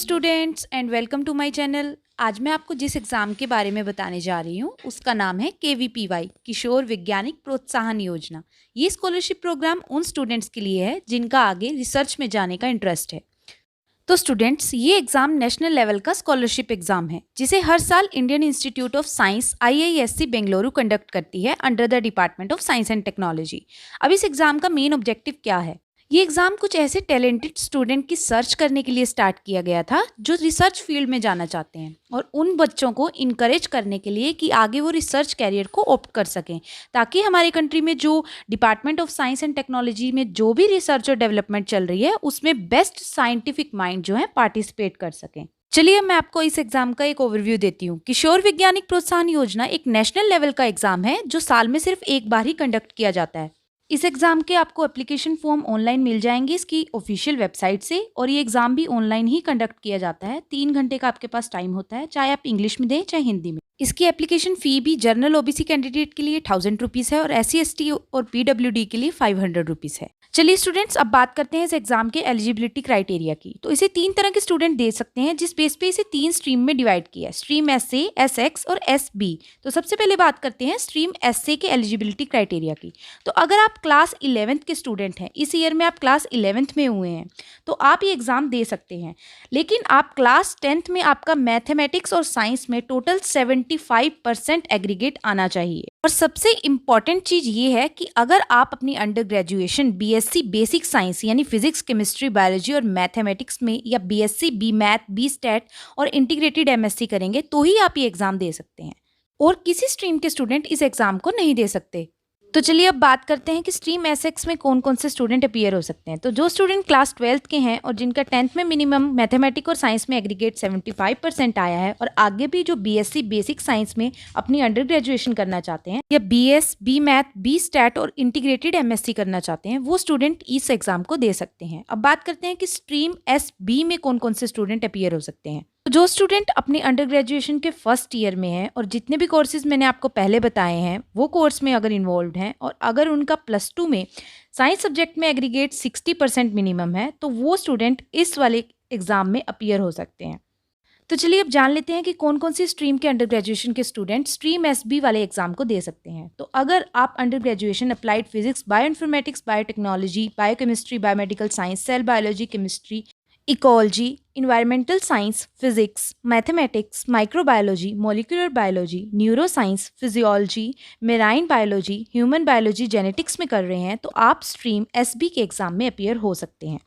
Students and welcome to my channel. आज मैं आपको जिस एग्ज़ाम के बारे में बताने जा रही हूँ उसका नाम है KVPY किशोर वैज्ञानिक प्रोत्साहन योजना। ये स्कॉलरशिप प्रोग्राम उन स्टूडेंट्स के लिए है जिनका आगे रिसर्च में जाने का इंटरेस्ट है। तो स्टूडेंट्स, ये एग्ज़ाम नेशनल लेवल का स्कॉलरशिप एग्ज़ाम है जिसे हर साल Indian institute of science IISc Bengaluru conduct करती है under the department of science and technology. अब इस एग्ज़ाम का मेन ऑब्जेक्टिव क्या है? ये एग्ज़ाम कुछ ऐसे टैलेंटेड स्टूडेंट की सर्च करने के लिए स्टार्ट किया गया था जो रिसर्च फील्ड में जाना चाहते हैं, और उन बच्चों को इनकरेज करने के लिए कि आगे वो रिसर्च कैरियर को ऑप्ट कर सकें, ताकि हमारे कंट्री में जो department of science and technology में जो भी रिसर्च और डेवलपमेंट चल रही है उसमें बेस्ट साइंटिफिक माइंड जो है पार्टिसिपेट कर सकें। चलिए अब मैं आपको इस एग्जाम का एक ओवरव्यू देती हूँ। किशोर वैज्ञानिक प्रोत्साहन योजना एक नेशनल लेवल का एग्जाम है जो साल में सिर्फ एक बार ही कंडक्ट किया जाता है। इस एग्ज़ाम के आपको एप्लीकेशन फॉर्म ऑनलाइन मिल जाएंगे इसकी ऑफिशियल वेबसाइट से, और ये एग्ज़ाम भी ऑनलाइन ही कंडक्ट किया जाता है। 3 घंटे का आपके पास टाइम होता है, चाहे आप इंग्लिश में दें चाहे हिंदी में। इसकी एप्लीकेशन फ़ी भी जनरल OBC कैंडिडेट के लिए 1000 रुपीज़ है और SC ST और PWD के लिए 500 रुपीज़ है। चलिए स्टूडेंट्स, अब बात करते हैं इस एग्जाम के एलिजिबिलिटी क्राइटेरिया की। तो इसे 3 तरह के स्टूडेंट दे सकते हैं, जिस बेस पे इसे 3 स्ट्रीम में डिवाइड किया है, स्ट्रीम SA, SX और SB। तो सबसे पहले बात करते हैं स्ट्रीम SA के एलिजिबिलिटी क्राइटेरिया की। तो अगर आप क्लास 11th के स्टूडेंट हैं, इस ईयर में आप क्लास 11th में हुए हैं, तो आप ये एग्ज़ाम दे सकते हैं। लेकिन आप क्लास 10th में आपका मैथमेटिक्स और साइंस में टोटल 75% एग्रीगेट आना चाहिए। और सबसे इम्पॉर्टेंट चीज़ ये है कि अगर आप अपनी under graduation BSc basic science यानी फिजिक्स, केमिस्ट्री, बायोलॉजी और मैथमेटिक्स में, या BSc B math, B stat और इंटीग्रेटेड MSc करेंगे, तो ही आप ये एग्ज़ाम दे सकते हैं, और किसी स्ट्रीम के स्टूडेंट इस एग्ज़ाम को नहीं दे सकते। तो चलिए अब बात करते हैं कि स्ट्रीम SX में कौन कौन से स्टूडेंट अपीयर हो सकते हैं। तो जो स्टूडेंट क्लास 12th के हैं और जिनका 10th में मिनिमम मैथमेटिक्स और साइंस में एग्रीगेट 75% आया है, और आगे भी जो BSc बेसिक साइंस में अपनी अंडर ग्रेजुएशन करना चाहते हैं, या BS B math, B stat और इंटीग्रेटेड MSc करना चाहते हैं, वो स्टूडेंट इस एग्जाम को दे सकते हैं। अब बात करते हैं कि स्ट्रीम SB में कौन कौन से स्टूडेंट अपीयर हो सकते हैं। तो जो स्टूडेंट अपने अंडर ग्रेजुएशन के फर्स्ट ईयर में है और जितने भी कोर्सेज मैंने आपको पहले बताए हैं वो कोर्स में अगर इन्वॉल्व हैं, और अगर उनका +2 में साइंस सब्जेक्ट में एग्रीगेट 60% मिनिमम है, तो वो स्टूडेंट इस वाले एग्ज़ाम में अपीयर हो सकते हैं। तो चलिए अब जान लेते हैं कि कौन कौन सी स्ट्रीम के अंडर ग्रेजुएशन के स्टूडेंट स्ट्रीम SB वाले एग्जाम को दे सकते हैं। तो अगर आप under graduation applied physics, bio informatics, biotechnology, biochemistry, biomedical science, cell biology, chemistry, ecology, environmental science, physics, mathematics, microbiology, molecular biology, neuro science, physiology, marine biology, human biology, genetics में कर रहे हैं, तो आप स्ट्रीम SB के exam में appear हो सकते हैं।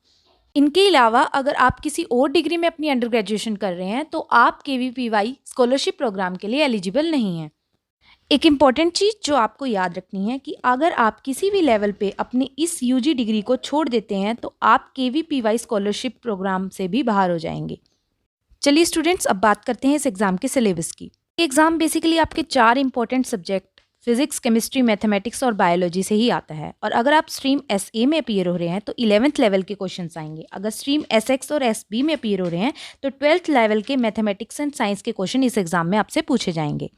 इनके अलावा अगर आप किसी और डिग्री में अपनी अंडर ग्रेजुएशन कर रहे हैं, तो आप KVPY स्कॉलरशिप प्रोग्राम के लिए एलिजिबल नहीं हैं। एक इम्पॉर्टेंट चीज़ जो आपको याद रखनी है कि अगर आप किसी भी लेवल पे अपनी इस UG डिग्री को छोड़ देते हैं, तो आप KVPY स्कॉलरशिप प्रोग्राम से भी बाहर हो जाएंगे। चलिए स्टूडेंट्स, अब बात करते हैं इस एग्ज़ाम के सिलेबस की। ये एग्ज़ाम बेसिकली आपके 4 important subject physics, chemistry, mathematics और बायोलॉजी से ही आता है। और अगर आप स्ट्रीम SA में अपीयर हो रहे हैं तो 11th लेवल के क्वेश्चंस आएंगे। अगर स्ट्रीम SX और SB में अपीयर हो रहे हैं तो 12th लेवल के मैथमेटिक्स एंड साइंस के क्वेश्चन इस एग्ज़ाम में आपसे पूछे जाएंगे।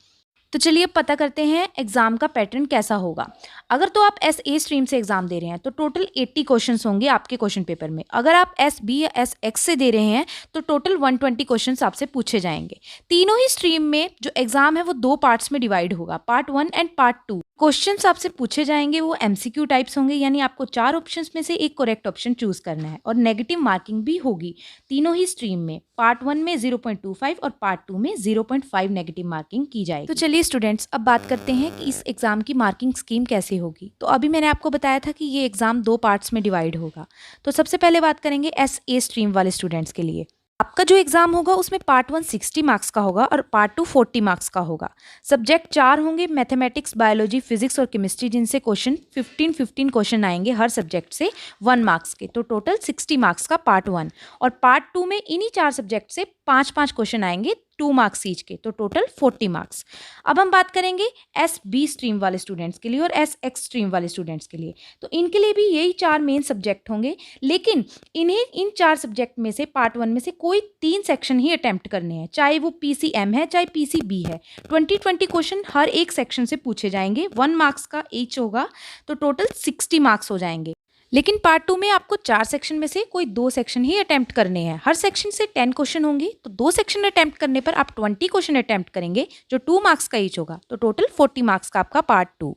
तो चलिए पता करते हैं एग्जाम का पैटर्न कैसा होगा। अगर तो आप SA स्ट्रीम से एग्जाम दे रहे हैं तो टोटल 80 क्वेश्चंस होंगे आपके क्वेश्चन पेपर में। अगर आप SB या SX से दे रहे हैं तो टोटल 120 क्वेश्चंस आपसे पूछे जाएंगे। तीनों ही स्ट्रीम में जो एग्जाम है वो 2 पार्ट्स में डिवाइड होगा, पार्ट 1 एंड पार्ट 2। क्वेश्चंस आपसे पूछे जाएंगे वो MCQ टाइप्स होंगे, यानी आपको 4 ऑप्शंस में से एक करेक्ट ऑप्शन चूज करना है, और नेगेटिव मार्किंग भी होगी तीनों ही स्ट्रीम में। पार्ट 1 में 0.25 और पार्ट 2 में 0.5 नेगेटिव मार्किंग की जाएगी। तो चलिए स्टूडेंट्स, अब बात करते हैं कि इस एग्जाम की मार्किंग स्कीम कैसे होगी। तो अभी मैंने आपको बताया था कि ये एग्जाम 2 पार्ट्स में डिवाइड होगा। तो सबसे पहले बात करेंगे SA स्ट्रीम वाले स्टूडेंट्स के लिए। आपका जो एग्जाम होगा उसमें पार्ट 1 60 मार्क्स का होगा और पार्ट 2 40 मार्क्स का होगा। सब्जेक्ट 4 होंगे, मैथमेटिक्स, बायोलॉजी, फिजिक्स और केमिस्ट्री, जिनसे क्वेश्चन 15 क्वेश्चन आएंगे हर सब्जेक्ट से 1 मार्क्स के। तो टोटल 60 मार्क्स का पार्ट 1, और पार्ट 2 में इन्हीं 4 सब्जेक्ट से 5 क्वेश्चन आएंगे 2 मार्क्स ईच के, तो टोटल 40 मार्क्स। अब हम बात करेंगे SB स्ट्रीम वाले स्टूडेंट्स के लिए और SX स्ट्रीम वाले स्टूडेंट्स के लिए। तो इनके लिए भी यही 4 मेन सब्जेक्ट होंगे, लेकिन इन्हें इन 4 सब्जेक्ट में से पार्ट 1 में से कोई 3 सेक्शन ही अटेम्प्ट करने हैं, चाहे वो PCM है चाहे PCB है। 20 क्वेश्चन हर एक सेक्शन से पूछे जाएंगे, 1 मार्क्स का ईच होगा, तो टोटल 60 मार्क्स हो जाएंगे। लेकिन पार्ट 2 में आपको 4 सेक्शन में से कोई 2 सेक्शन ही अटेम्प्ट करने हैं। हर सेक्शन से 10 क्वेश्चन होंगे, तो 2 सेक्शन अटेम्प्ट करने पर आप 20 क्वेश्चन अटेम्प्ट करेंगे, जो 2 मार्क्स का ईच होगा। तो टोटल 40 मार्क्स का आपका पार्ट 2।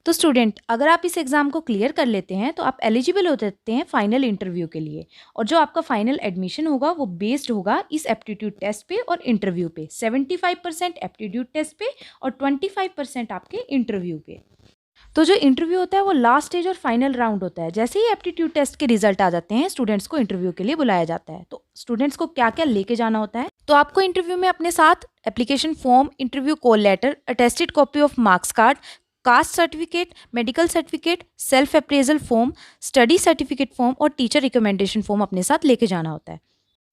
तो स्टूडेंट, अगर आप इस एग्जाम को क्लियर कर लेते हैं तो आप एलिजिबल हो जाते हैं फाइनल इंटरव्यू के लिए। और जो आपका फाइनल एडमिशन होगा वो बेस्ड होगा इस एप्टीट्यूड टेस्ट पे और इंटरव्यू पे। 75% एप्टीट्यूड टेस्ट पे और 25% आपके इंटरव्यू पे। तो जो इंटरव्यू होता है वो लास्ट स्टेज और फाइनल राउंड होता है। जैसे ही एप्टीट्यूड टेस्ट के रिजल्ट आ जाते हैं, स्टूडेंट्स को इंटरव्यू के लिए बुलाया जाता है। तो स्टूडेंट्स को क्या क्या लेके जाना होता है? तो आपको इंटरव्यू में अपने साथ application form, interview call letter, attested copy of marks card, caste certificate, medical certificate, self appraisal form, study certificate form और टीचर रिकमेंडेशन फॉर्म अपने साथ लेके जाना होता है।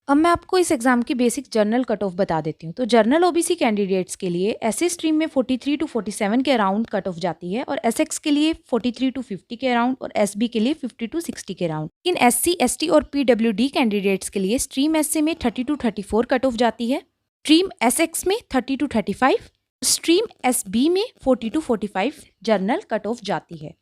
अब मैं आपको इस एग्जाम की बेसिक जर्नल कट ऑफ बता देती हूँ। तो जर्नल ओबीसी कैंडिडेट्स के लिए एससी स्ट्रीम में 43 to 47 के अराउंड कट ऑफ जाती है, और एसएक्स के लिए 43 to 50 के अराउंड, और एसबी के लिए 50 to 60 के अराउंड। इन एससी, एसटी और पीडब्ल्यूडी कैंडिडेट्स के लिए स्ट्रीम एससी में 30 to 34 कट ऑफ जाती है, स्ट्रीम एसएक्स में 30 to 35, स्ट्रीम एसबी में 40 to 45 जर्नल कट ऑफ जाती है।